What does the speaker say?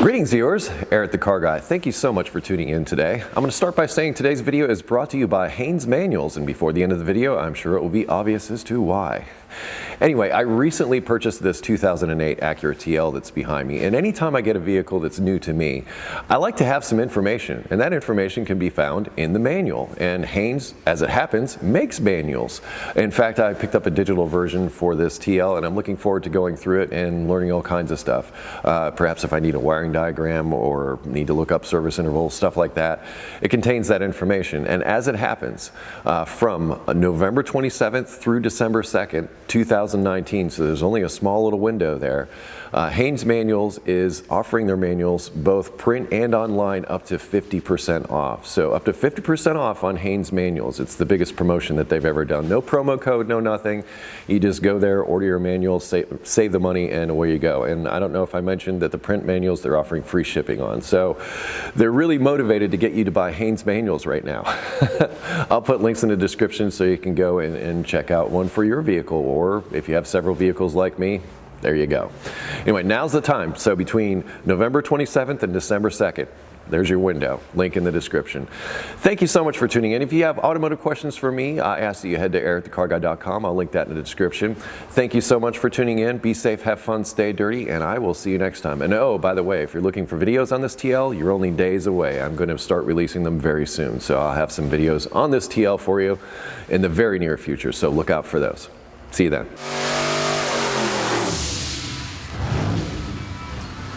Greetings viewers, Eric the Car Guy. Thank you so much for tuning in today. I'm going to start by saying today's video is brought to you by Haynes Manuals, and before the end of the video I'm sure it will be obvious as to why. Anyway, I recently purchased this 2008 Acura TL that's behind me, and anytime I get a vehicle that's new to me, I like to have some information, and that information can be found in the manual. And Haynes, as it happens, makes manuals. In fact, I picked up a digital version for this TL, and I'm looking forward to going through it and learning all kinds of stuff. Perhaps if I need a wiring diagram or need to look up service intervals, stuff like that. It contains that information, and as it happens, from November 27th through December 2nd, 2019, so there's only a small little window there. Haynes Manuals is offering their manuals both print and online up to 50% off. So up to 50% off on Haynes Manuals. It's the biggest promotion that they've ever done. No promo code, no nothing. You just go there, order your manual, save the money, and away you go. And I don't know if I mentioned that the print manuals they're offering free shipping on. So they're really motivated to get you to buy Haynes Manuals right now. I'll put links in the description so you can go and check out one for your vehicle, or if you have several vehicles like me, there you go. Anyway, now's the time. So between November 27th and December 2nd, there's your window. Link in the description. Thank you so much for tuning in. If you have automotive questions for me, I ask that you head to EricTheCarGuy.com. I'll link that in the description. Thank you so much for tuning in. Be safe, have fun, stay dirty, and I will see you next time. And oh, by the way, if you're looking for videos on this TL, you're only days away. I'm going to start releasing them very soon. So I'll have some videos on this TL for you in the very near future. So look out for those. See you then.